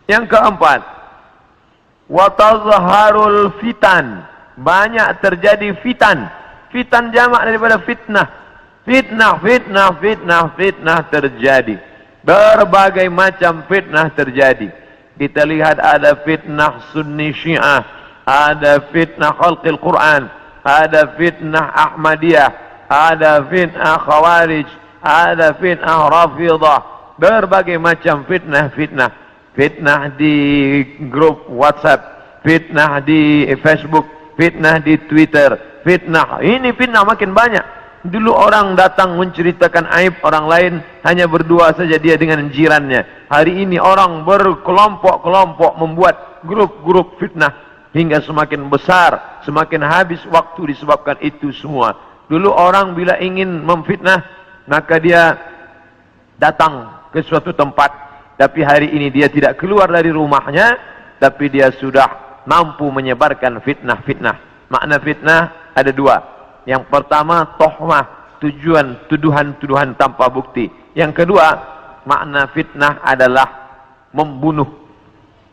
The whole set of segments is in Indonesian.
Yang keempat, wa tazharul fitan, banyak terjadi fitan. Fitan jamak daripada fitnah. Fitnah, fitnah, fitnah, fitnah terjadi. Berbagai macam fitnah terjadi. Kita lihat ada fitnah Sunni Syiah, ada fitnah khalqil Quran, ada fitnah Ahmadiyah, ada fitnah Khawarij, ada fitnah Rafidah. Berbagai macam fitnah-fitnah. Fitnah di grup WhatsApp, fitnah di Facebook, fitnah di Twitter, fitnah. Ini fitnah makin banyak. Dulu orang datang menceritakan aib orang lain, hanya berdua saja dia dengan jirannya. Hari ini orang berkelompok-kelompok membuat grup-grup fitnah, hingga semakin besar, semakin habis waktu disebabkan itu semua. Dulu orang bila ingin memfitnah, maka dia datang ke suatu tempat, tapi hari ini dia tidak keluar dari rumahnya, tapi dia sudah mampu menyebarkan fitnah-fitnah. Makna fitnah ada dua. Yang pertama, tohmah, tuduhan-tuduhan tanpa bukti. Yang kedua, makna fitnah adalah membunuh.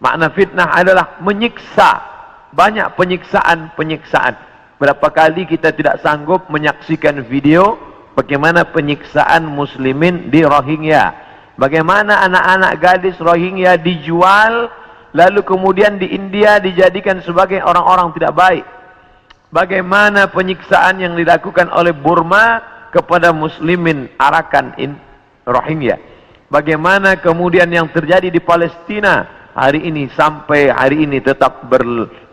Makna fitnah adalah menyiksa. Banyak penyiksaan-penyiksaan. Berapa kali kita tidak sanggup menyaksikan video bagaimana penyiksaan muslimin di Rohingya. Bagaimana anak-anak gadis Rohingya dijual, lalu kemudian di India dijadikan sebagai orang-orang tidak baik. Bagaimana penyiksaan yang dilakukan oleh Burma kepada muslimin Arakan Rohingya. Bagaimana kemudian yang terjadi di Palestina hari ini sampai hari ini tetap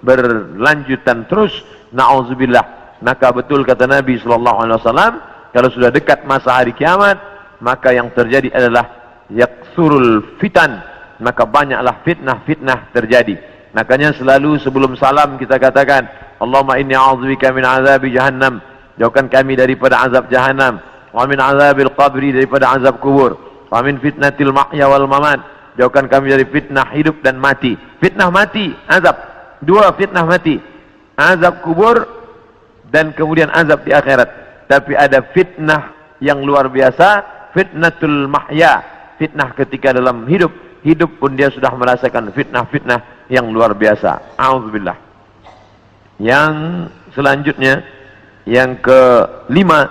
berlanjutan terus. Na'udzubillah. Maka betul kata Nabi SAW, kalau sudah dekat masa hari kiamat, maka yang terjadi adalah yaksurul fitan, maka banyaklah fitnah-fitnah terjadi. Makanya selalu sebelum salam kita katakan, Allahumma inni a'udzubika min azabi jahannam, jauhkan kami daripada azab jahannam, wa min azabil qabri, daripada azab kubur, wa min fitnatil mahya wal mamat, jauhkan kami dari fitnah hidup dan mati. Fitnah mati, azab. Dua fitnah mati, azab kubur dan kemudian azab di akhirat. Tapi ada fitnah yang luar biasa, fitnatul mahya, fitnah ketika dalam hidup pun dia sudah merasakan fitnah-fitnah yang luar biasa. A'udzubillah. Yang selanjutnya, yang kelima,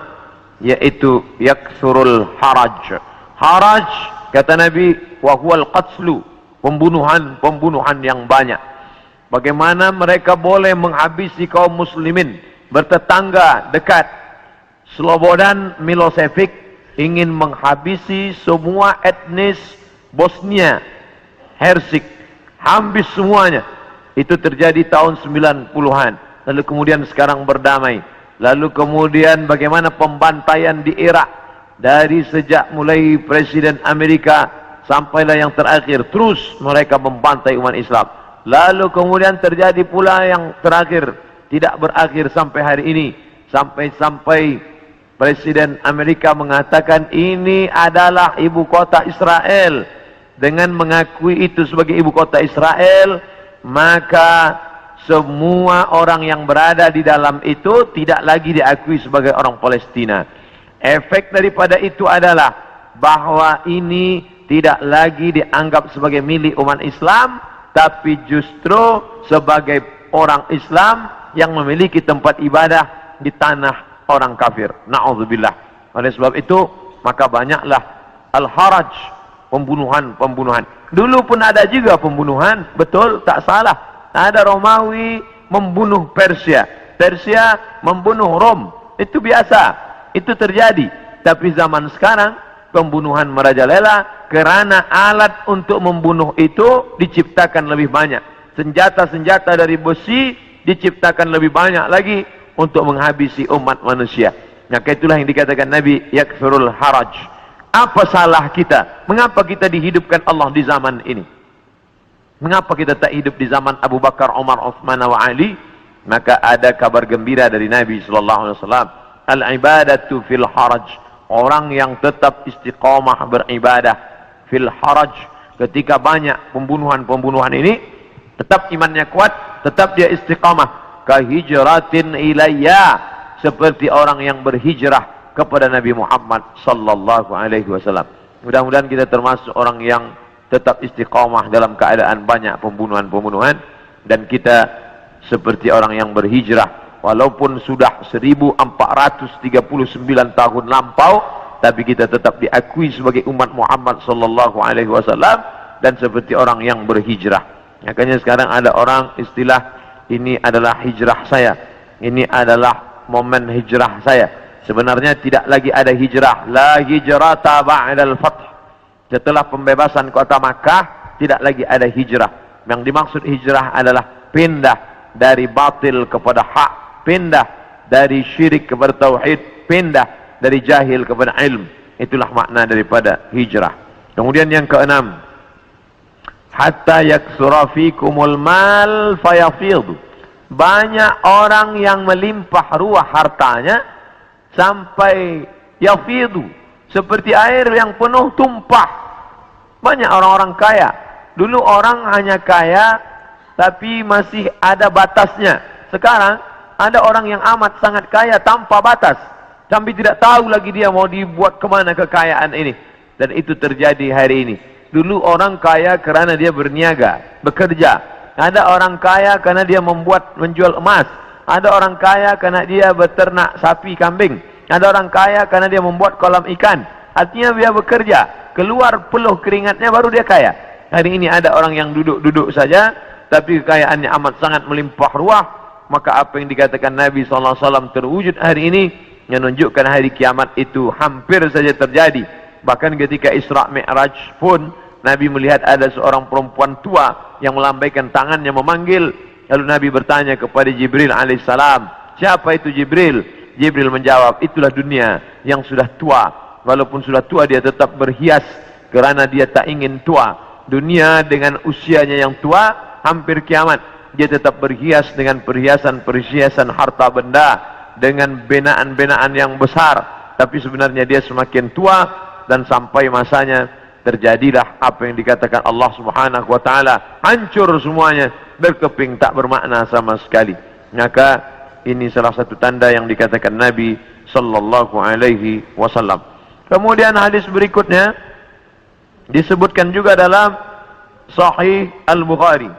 yaitu yaksurul haraj. Haraj, kata Nabi, wa huwal qatslu, pembunuhan yang banyak. Bagaimana mereka boleh menghabisi kaum muslimin bertetangga dekat. Slobodan Milosevic ingin menghabisi semua etnis Bosnia Hersek, habis semuanya. Itu terjadi tahun 90-an. Lalu kemudian sekarang berdamai. Lalu kemudian bagaimana pembantaian di Irak, dari sejak mulai Presiden Amerika sampailah yang terakhir, terus mereka membantai umat Islam. Lalu kemudian terjadi pula yang terakhir, tidak berakhir sampai hari ini, sampai Presiden Amerika mengatakan ini adalah ibu kota Israel. Dengan mengakui itu sebagai ibu kota Israel, maka semua orang yang berada di dalam itu tidak lagi diakui sebagai orang Palestina. Efek daripada itu adalah bahwa ini tidak lagi dianggap sebagai milik umat Islam, tapi justru sebagai orang Islam yang memiliki tempat ibadah di tanah orang kafir. Na'udzubillah. Oleh sebab itu, maka banyaklah al-haraj, pembunuhan. Dulu pun ada juga pembunuhan, betul, tak salah. Ada Romawi membunuh Persia, Persia membunuh Rom. Itu biasa, itu terjadi. Tapi zaman sekarang pembunuhan merajalela karena alat untuk membunuh itu diciptakan lebih banyak. Senjata-senjata dari besi diciptakan lebih banyak lagi untuk menghabisi umat manusia. Maka itulah yang dikatakan Nabi, yakfirul haraj. Apa salah kita? Mengapa kita dihidupkan Allah di zaman ini? Mengapa kita tak hidup di zaman Abu Bakar, Umar, Uthman wa Ali? Maka ada kabar gembira dari Nabi SAW. Al-ibadatu fil haraj. Orang yang tetap istiqamah beribadah fil haraj, ketika banyak pembunuhan ini, tetap imannya kuat, tetap dia istiqamah. Kahijratin ilayya, seperti orang yang berhijrah kepada Nabi Muhammad sallallahu alaihi wasallam. Mudah-mudahan kita termasuk orang yang tetap istiqamah dalam keadaan banyak pembunuhan-pembunuhan, dan kita seperti orang yang berhijrah walaupun sudah 1439 tahun lampau, tapi kita tetap diakui sebagai umat Muhammad sallallahu alaihi wasallam dan seperti orang yang berhijrah. Makanya sekarang ada orang istilah, ini adalah hijrah saya, ini adalah momen hijrah saya. Sebenarnya tidak lagi ada hijrah, la hijrata ba'dal fath. Setelah pembebasan kota Makkah, tidak lagi ada hijrah. Yang dimaksud hijrah adalah pindah dari batil kepada hak, pindah dari syirik kepada tauhid, pindah dari jahil kepada ilm. Itulah makna daripada hijrah. Kemudian yang keenam, hatta yaksura fikumul mal fayafidhu. Banyak orang yang melimpah ruah hartanya sampai yafidhu, seperti air yang penuh tumpah. Banyak orang-orang kaya. Dulu orang hanya kaya tapi masih ada batasnya. Sekarang ada orang yang amat sangat kaya tanpa batas, sampai tidak tahu lagi dia mau dibuat kemana kekayaan ini. Dan itu terjadi hari ini. Dulu orang kaya kerana dia berniaga, bekerja. Ada orang kaya karena dia menjual emas. Ada orang kaya karena dia beternak sapi, kambing. Ada orang kaya karena dia membuat kolam ikan. Artinya dia bekerja, keluar peluh keringatnya baru dia kaya. Hari ini ada orang yang duduk-duduk saja, tapi kekayaannya amat sangat melimpah ruah. Maka apa yang dikatakan Nabi SAW terwujud hari ini, menunjukkan hari kiamat itu hampir saja terjadi. Bahkan ketika Isra Mi'raj pun, Nabi melihat ada seorang perempuan tua yang melambaikan tangannya memanggil. Lalu Nabi bertanya kepada Jibril alaihissalam, siapa itu Jibril? Jibril menjawab, itulah dunia yang sudah tua. Walaupun sudah tua dia tetap berhias kerana dia tak ingin tua. Dunia dengan usianya yang tua, hampir kiamat, dia tetap berhias dengan perhiasan-perhiasan harta benda, dengan binaan-binaan yang besar. Tapi sebenarnya dia semakin tua, dan sampai masanya terjadilah apa yang dikatakan Allah Subhanahu wa taala, hancur semuanya, berkeping tak bermakna sama sekali. Maka ini salah satu tanda yang dikatakan Nabi sallallahu alaihi wasallam. Kemudian hadis berikutnya disebutkan juga dalam Sahih Al-Bukhari.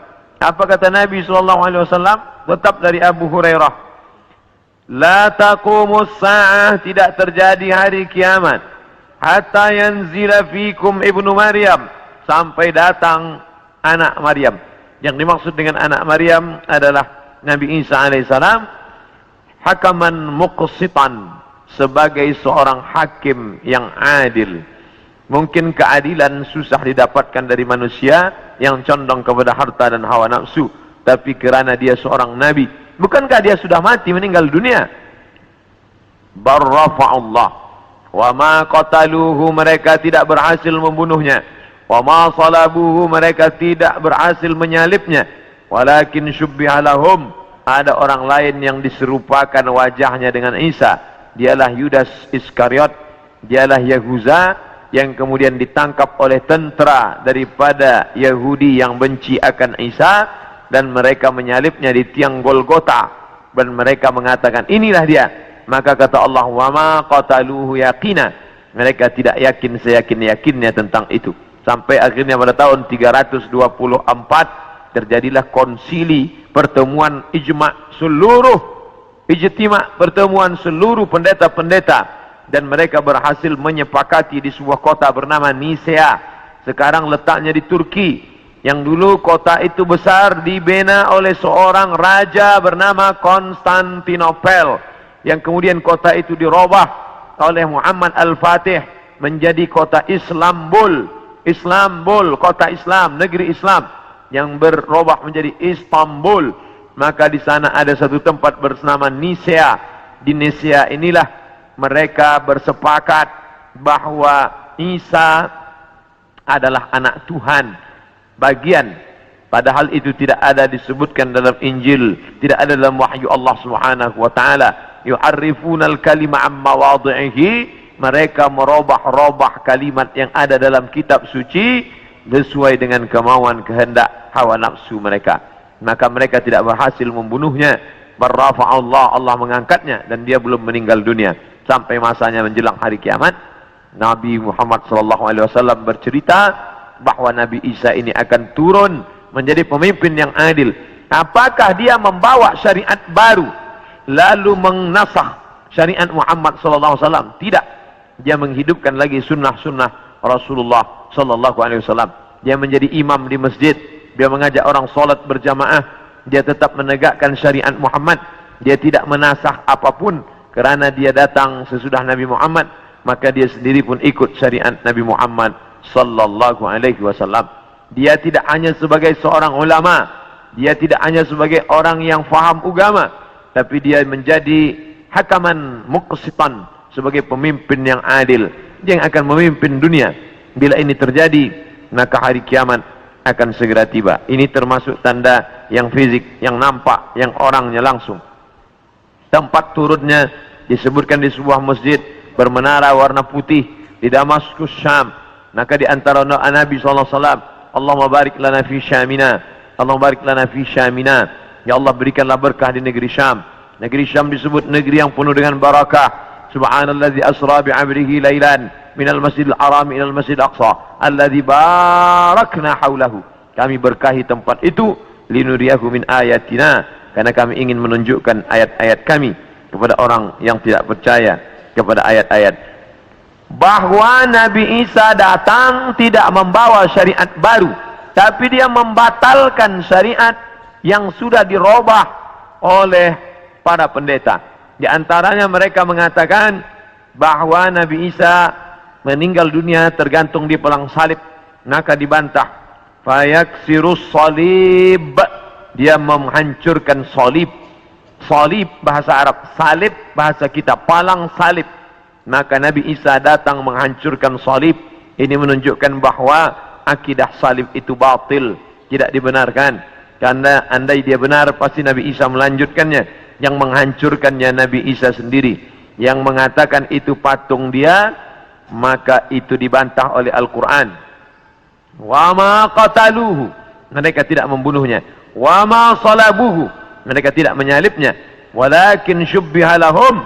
Apa kata Nabi sallallahu alaihi wasallam? Tetap dari Abu Hurairah. La taqumus sa'ah, tidak terjadi hari kiamat hatta yanzila fikum ibnu Maryam, sampai datang anak Maryam. Yang dimaksud dengan anak Maryam adalah Nabi Isa alaihissalam, hakaman muqsitan, sebagai seorang hakim yang adil. Mungkin keadilan susah didapatkan dari manusia yang condong kepada harta dan hawa nafsu, tapi kerana dia seorang nabi, bukankah dia sudah mati, meninggal dunia? Barrafa'allah wa ma qataluhu, mereka tidak berhasil membunuhnya. Wa ma salabuhu, mereka tidak berhasil menyalibnya. Walakin syubbiha lahum, ada orang lain yang diserupakan wajahnya dengan Isa. Dialah Yudas Iskariot, dialah Yahuza yang kemudian ditangkap oleh tentera daripada Yahudi yang benci akan Isa, dan mereka menyalibnya di tiang Golgota, dan mereka mengatakan inilah dia. Maka kata Allah, wa ma qataluhu yaqina, mereka tidak yakin seyakin-yakinnya tentang itu. Sampai akhirnya pada tahun 324 terjadilah konsili, pertemuan ijma' pertemuan seluruh pendeta-pendeta, dan mereka berhasil menyepakati di sebuah kota bernama Nisea. Sekarang letaknya di Turki. Yang dulu kota itu besar, dibina oleh seorang raja bernama Konstantinopel, yang kemudian kota itu dirubah oleh Muhammad Al-Fatih menjadi kota Islambul, kota Islam, negeri Islam, yang berubah menjadi Istanbul. Maka di sana ada satu tempat bernama Nisea. Di Nisea inilah mereka bersepakat bahwa Isa adalah anak Tuhan, bagian. Padahal itu tidak ada disebutkan dalam Injil, tidak ada dalam wahyu Allah Subhanahu wa taala. Yu'arrifuna al-kalima am mawadhihi, mereka merubah-rubah kalimat yang ada dalam kitab suci sesuai dengan kemauan kehendak hawa nafsu mereka. Maka mereka tidak berhasil membunuhnya. Barrafa'allah, Allah mengangkatnya, dan dia belum meninggal dunia sampai masanya menjelang hari kiamat. Nabi Muhammad SAW bercerita bahwa Nabi Isa ini akan turun menjadi pemimpin yang adil. Apakah dia membawa syariat baru lalu menasakh syariat Muhammad sallallahu alaihi wasallam? Tidak. Dia menghidupkan lagi sunnah-sunnah Rasulullah sallallahu alaihi wasallam. Dia menjadi imam di masjid, dia mengajak orang salat berjamaah, dia tetap menegakkan syariat Muhammad. Dia tidak menasakh apapun kerana dia datang sesudah Nabi Muhammad, maka dia sendiri pun ikut syariat Nabi Muhammad sallallahu alaihi wasallam. Dia tidak hanya sebagai seorang ulama, dia tidak hanya sebagai orang yang faham agama, tapi dia menjadi hakaman muqsitan, sebagai pemimpin yang adil, dia yang akan memimpin dunia. Bila ini terjadi, maka hari kiamat akan segera tiba. Ini termasuk tanda yang fisik, yang nampak, yang orangnya langsung. Tempat turunnya disebutkan di sebuah masjid bermenara warna putih di Damaskus, Syam. Maka di antara doa Nabi SAW, Allahumma barik lana fi Syamina, Allahumma barik lana fi Syamina, ya Allah berikanlah berkah di negeri Syam. Negeri Syam disebut negeri yang penuh dengan barakah. Subhanallazi asra bi'amrihi lailan minal masjidil haram ilal masjidil aqsa alladzi barakna haulahu. Kami berkahi tempat itu linuriyahu min ayatina, karena kami ingin menunjukkan ayat-ayat kami kepada orang yang tidak percaya kepada ayat-ayat. Bahwa Nabi Isa datang tidak membawa syariat baru, tapi dia membatalkan syariat yang sudah dirubah oleh para pendeta. Di antaranya mereka mengatakan bahwa Nabi Isa meninggal dunia tergantung di pelang salib, maka dibantah. Fayaksirus salib, dia menghancurkan salib. Salib bahasa Arab, salib bahasa kita, palang salib. Maka Nabi Isa datang menghancurkan salib. Ini menunjukkan bahwa akidah salib itu batil, tidak dibenarkan. Karena andai dia benar, pasti Nabi Isa melanjutkannya. Yang menghancurkannya Nabi Isa sendiri. Yang mengatakan itu patung dia, maka itu dibantah oleh Al-Quran. Wa ma qataluhu, mereka tidak membunuhnya. Wa ma salabuhu, mereka tidak menyalibnya. Walakin syubbiha lahum,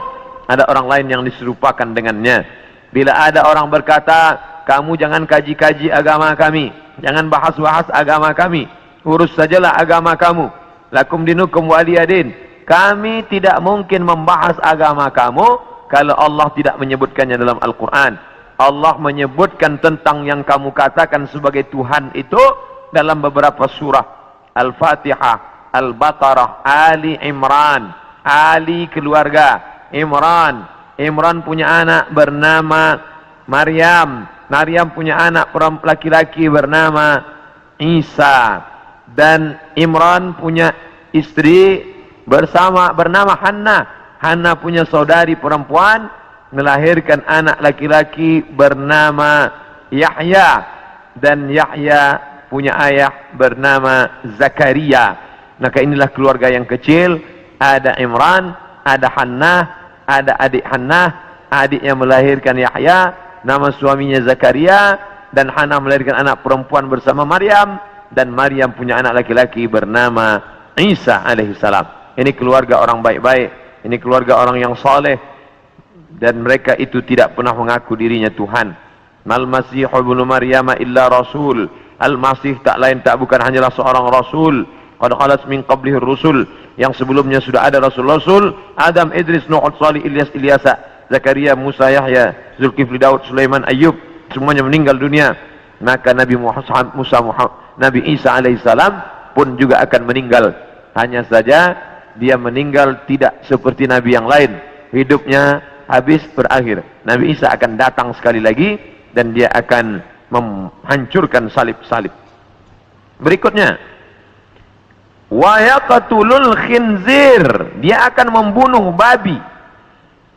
ada orang lain yang diserupakan dengannya. Bila ada orang berkata, kamu jangan kaji-kaji agama kami, jangan bahas-bahas agama kami, urus sajalah agama kamu, lakum dinukum waliyadin. Kami tidak mungkin membahas agama kamu kalau Allah tidak menyebutkannya dalam Al-Quran. Allah menyebutkan tentang yang kamu katakan sebagai Tuhan itu dalam beberapa surah. Al-Fatihah, Al-Baqarah, Ali Imran. Ali keluarga Imran. Imran punya anak bernama Maryam. Maryam punya anak laki-laki bernama Isa. Dan Imran punya istri bernama Hannah. Hannah punya saudari perempuan, melahirkan anak laki-laki bernama Yahya. Dan Yahya punya ayah bernama Zakaria. Maka inilah keluarga yang kecil. Ada Imran, ada Hannah, ada adik Hannah, adik yang melahirkan Yahya, nama suaminya Zakaria, dan Hannah melahirkan anak perempuan bersama Maryam, dan Maryam punya anak laki-laki bernama Isa alaihissalam. Ini keluarga orang baik-baik, ini keluarga orang yang saleh, dan mereka itu tidak pernah mengaku dirinya Tuhan. Mal Masih ibnu Maryam illa rasul. Al-Masih tak lain tak bukan hanyalah seorang rasul. Qad khalas min qablihi rusul, yang sebelumnya sudah ada rasul-rasul, Adam, Idris, Nuh, Salih, Ilyas, Ilyasa, Zakaria, Musa, Yahya, Zulkifli, Daud, Sulaiman, Ayub, semuanya meninggal dunia. Maka Nabi Nabi Isa alaihissalam pun juga akan meninggal. Hanya saja dia meninggal tidak seperti Nabi yang lain, hidupnya habis berakhir. Nabi Isa akan datang sekali lagi dan dia akan menghancurkan salib-salib. Berikutnya, wa yaqtulul khinzir, dia akan membunuh babi.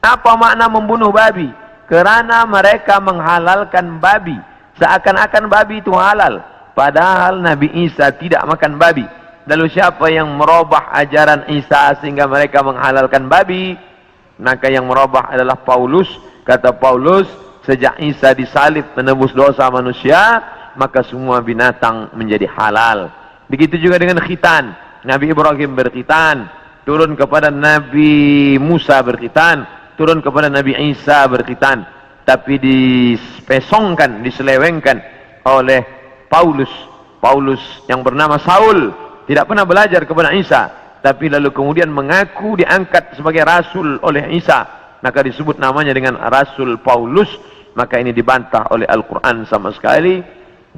Apa makna membunuh babi? Kerana mereka menghalalkan babi, seakan-akan babi itu halal, padahal Nabi Isa tidak makan babi. Lalu siapa yang merubah ajaran Isa sehingga mereka menghalalkan babi? Maka yang merubah adalah Paulus. Kata Paulus, sejak Isa disalib menebus dosa manusia, maka semua binatang menjadi halal. Begitu juga dengan khitan. Nabi Ibrahim berkhitan, turun kepada Nabi Musa berkhitan, turun kepada Nabi Isa berkhitan. Tapi dispesongkan, diselewengkan oleh Paulus. Paulus yang bernama Saul tidak pernah belajar kepada Isa, tapi lalu kemudian mengaku diangkat sebagai rasul oleh Isa, maka disebut namanya dengan Rasul Paulus. Maka ini dibantah oleh Al-Quran sama sekali.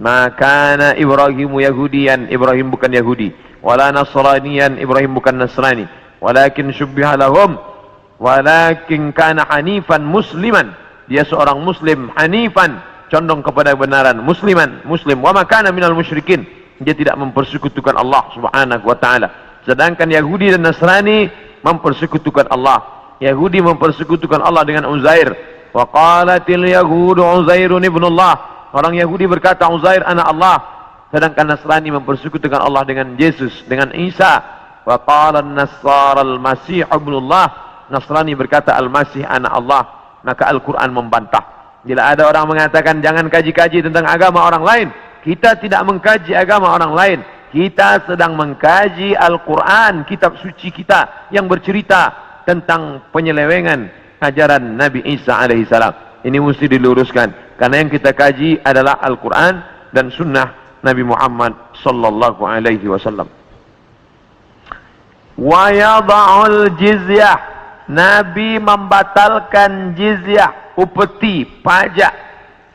Maka Ibrahimu Yahudian, Ibrahim bukan Yahudi, wala Nasranian, Ibrahim bukan Nasrani, walakin syubbiha lahum, walakin kana hanifan musliman, dia seorang muslim, hanifan, condong kepada kebenaran, musliman, muslim, wa ma kana minal musyrikin, dia tidak mempersekutukan Allah Subhanahu wa taala. Sedangkan Yahudi dan Nasrani mempersekutukan Allah. Yahudi mempersekutukan Allah dengan Uzair. Wa qalatil yahudu Uzairun ibnullah, orang Yahudi berkata Uzair anak Allah. Sedangkan Nasrani mempersekutukan Allah dengan Yesus, dengan Isa. Wa qala an-nasara al-masih ibnullah, Nasrani berkata Al-Masih anak Allah. Maka Al-Quran membantah. Bila ada orang mengatakan jangan kaji-kaji tentang agama orang lain, kita tidak mengkaji agama orang lain, kita sedang mengkaji Al-Quran, kitab suci kita yang bercerita tentang penyelewengan ajaran Nabi Isa alaihissalam. Ini mesti diluruskan, karena yang kita kaji adalah Al-Quran dan sunnah Nabi Muhammad sallallahu alaihi wasallam. Wa yada'ul jizyah, Nabi membatalkan jizyah, upeti, pajak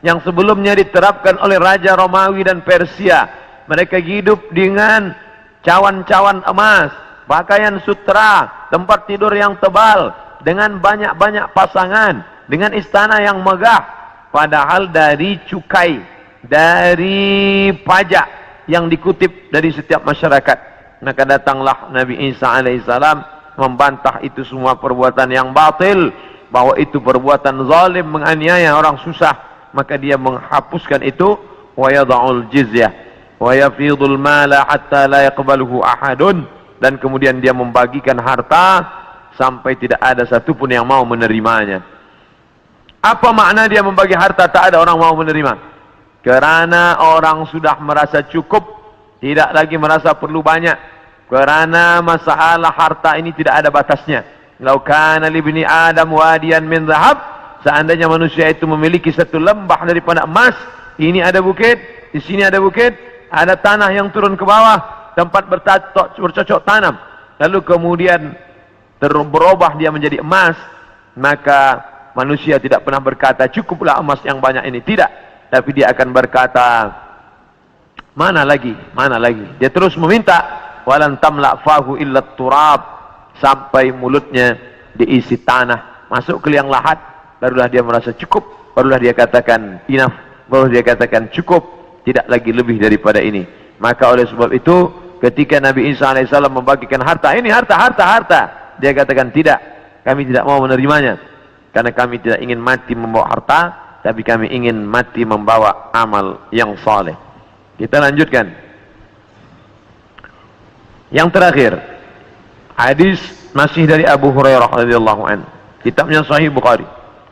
yang sebelumnya diterapkan oleh Raja Romawi dan Persia. Mereka hidup dengan cawan-cawan emas, pakaian sutra, tempat tidur yang tebal, dengan banyak-banyak pasangan, dengan istana yang megah. Padahal dari cukai, dari pajak yang dikutip dari setiap masyarakat. Maka datanglah Nabi Isa alaihissalam membantah itu semua perbuatan yang batil, bahwa itu perbuatan zalim, menganiaya orang susah. Maka dia menghapuskan itu. Wa yada'ul jizyah wa yafidul mala hatta la yaqbaluhu ahadun, dan kemudian dia membagikan harta sampai tidak ada satupun yang mau menerimanya. Apa makna dia membagi harta tak ada orang mau menerima? Kerana orang sudah merasa cukup, tidak lagi merasa perlu banyak. Kerana masalah harta ini tidak ada batasnya. Lau kana li ibni Adam wadiyan min dhahab, seandainya manusia itu memiliki satu lembah daripada emas, ini ada bukit, di sini ada bukit, ada tanah yang turun ke bawah, tempat bercocok tanam, lalu kemudian berubah dia menjadi emas, maka manusia tidak pernah berkata cukuplah emas yang banyak ini, tidak, tapi dia akan berkata mana lagi, mana lagi. Dia terus meminta. Walan tamla fahu illa turab, sampai mulutnya diisi tanah, masuk ke liang lahat, barulah dia merasa cukup, barulah dia katakan enough, barulah dia katakan cukup, tidak lagi lebih daripada ini. Maka oleh sebab itu ketika Nabi Isa alaihissalam membagikan harta, ini harta, dia katakan tidak, kami tidak mau menerimanya, karena kami tidak ingin mati membawa harta, tapi kami ingin mati membawa amal yang saleh. Kita lanjutkan. Yang terakhir, hadis masih dari Abu Hurairah radhiyallahu anhu, kitabnya Sahih Bukhari.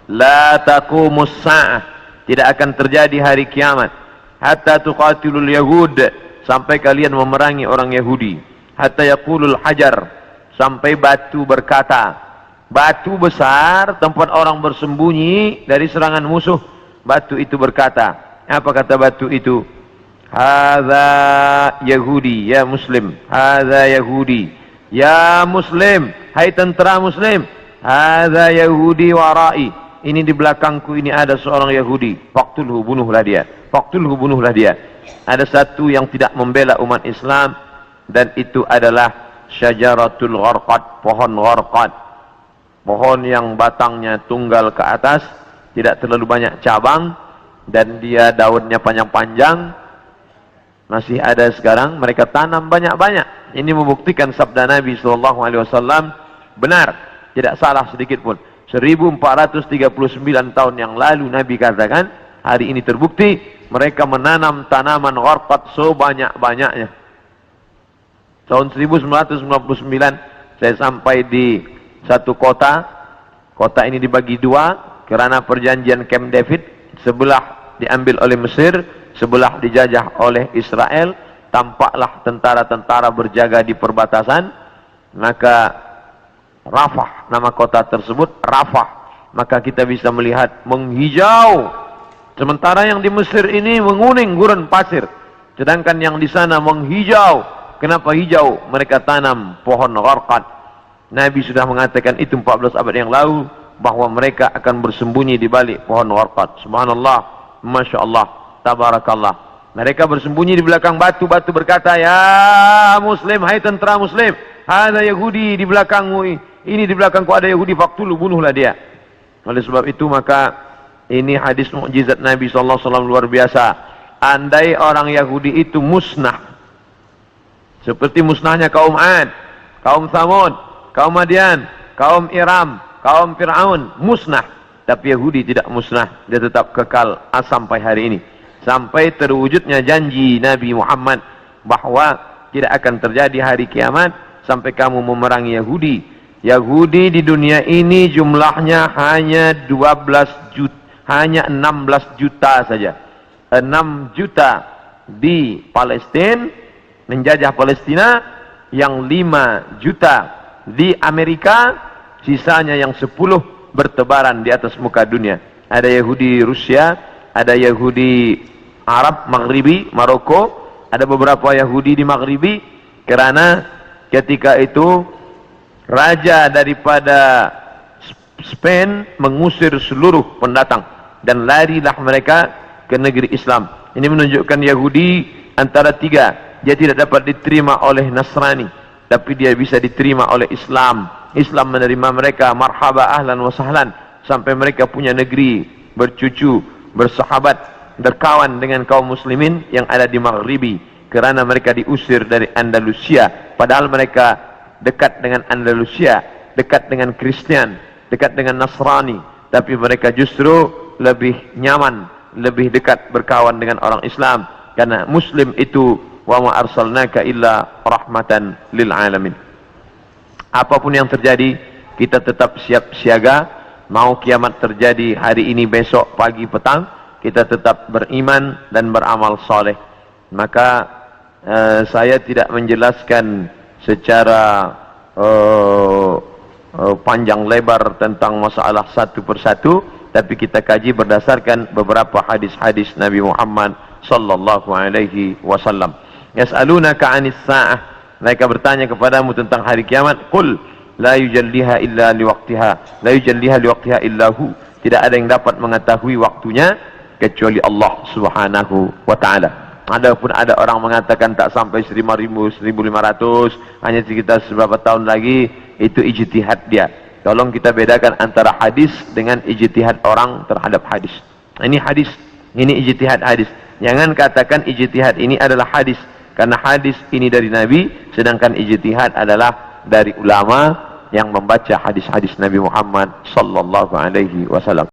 La taqumus sa'ah, tidak akan terjadi hari kiamat, hatta tuqatilul yahud, sampai kalian memerangi orang Yahudi, hatta yaqulul hajar, sampai batu berkata, batu besar tempat orang bersembunyi dari serangan musuh, batu itu berkata, apa kata batu itu? Hadza Yahudi, ya Muslim. Hadza Yahudi, ya Muslim. Hai tentara Muslim. Hadza Yahudi warai, ini di belakangku ini ada seorang Yahudi. Faqtulhu, bunuhlah dia. Faqtulhu, bunuhlah dia. Ada satu yang tidak membela umat Islam, dan itu adalah syajaratul gharqad, pohon gharqad, pohon yang batangnya tunggal ke atas, tidak terlalu banyak cabang, dan dia daunnya panjang-panjang. Masih ada sekarang, mereka tanam banyak-banyak. Ini membuktikan sabda Nabi SAW benar, tidak salah sedikit pun. 1439 tahun yang lalu Nabi katakan, hari ini terbukti mereka menanam tanaman gharqad sebanyak-banyaknya. Tahun 1999 saya sampai di satu kota. Kota ini dibagi dua kerana perjanjian Camp David. Sebelah diambil oleh Mesir, sebelah dijajah oleh Israel. Tampaklah tentara-tentara berjaga di perbatasan. Maka Rafah, nama kota tersebut Rafah. Maka kita bisa melihat menghijau, sementara yang di Mesir ini menguning gurun pasir. Sedangkan yang di sana menghijau. Kenapa hijau? Mereka tanam pohon gharqad. Nabi sudah mengatakan itu 14 abad yang lalu, bahwa mereka akan bersembunyi di balik pohon gharqad. Subhanallah, Masya Allah, Tabarakallah. Mereka bersembunyi di belakang batu. Batu berkata, ya Muslim, hai tentera Muslim, ada Yahudi di belakangmu, ini di belakangku ada Yahudi, faktulu, bunuhlah dia. Oleh sebab itu maka ini hadis mukjizat Nabi SAW luar biasa. Andai orang Yahudi itu musnah, seperti musnahnya kaum Ad, kaum Thamud, kaum Madian, kaum Iram, kaum Fir'aun, musnah. Tapi Yahudi tidak musnah, dia tetap kekal sampai hari ini. Sampai terwujudnya janji Nabi Muhammad bahwa tidak akan terjadi hari kiamat sampai kamu memerangi Yahudi. Yahudi di dunia ini jumlahnya hanya 12 juta, hanya 16 juta saja. 6 juta di Palestina, menjajah Palestina, yang 5 juta di Amerika, sisanya yang 10 bertebaran di atas muka dunia. Ada Yahudi Rusia, ada Yahudi Arab Maghribi, Maroko, ada beberapa Yahudi di Maghribi, karena ketika itu raja daripada Spain mengusir seluruh pendatang dan larilah mereka ke negeri Islam. Ini menunjukkan Yahudi antara tiga. Dia tidak dapat diterima oleh Nasrani, tapi dia bisa diterima oleh Islam. Islam menerima mereka, marhaba ahlan wa sahlan, sampai mereka punya negeri, bercucu, bersahabat, berkawan dengan kaum muslimin yang ada di Maghribi, kerana mereka diusir dari Andalusia. Padahal mereka dekat dengan Andalusia, dekat dengan Kristian, dekat dengan Nasrani, tapi mereka justru lebih nyaman, lebih dekat berkawan dengan orang Islam, karena Muslim itu wa ma arsalnaka illa rahmatan lil alamin. Apapun yang terjadi, kita tetap siap siaga. Mau kiamat terjadi hari ini, besok, pagi, petang, kita tetap beriman dan beramal soleh. Maka saya tidak menjelaskan secara panjang lebar tentang masalah satu persatu, tapi kita kaji berdasarkan beberapa hadis-hadis Nabi Muhammad sallallahu alaihi wasallam. Yas'alunaka 'anis sa'ah, mereka bertanya kepadamu tentang hari kiamat. Qul la yujalliha illa liwaqtiha, la yujalliha liwaqtiha illa hu, tidak ada yang dapat mengetahui waktunya kecuali Allah Subhanahu wa taala. Adapun ada orang mengatakan tak sampai 1500, hanya sekitar beberapa tahun lagi, itu ijtihad dia. Tolong kita bedakan antara hadis dengan ijtihad orang terhadap hadis. Ini hadis, ini ijtihad hadis. Jangan katakan ijtihad ini adalah hadis, karena hadis ini dari Nabi, sedangkan ijtihad adalah dari ulama yang membaca hadis-hadis Nabi Muhammad sallallahu alaihi wasallam.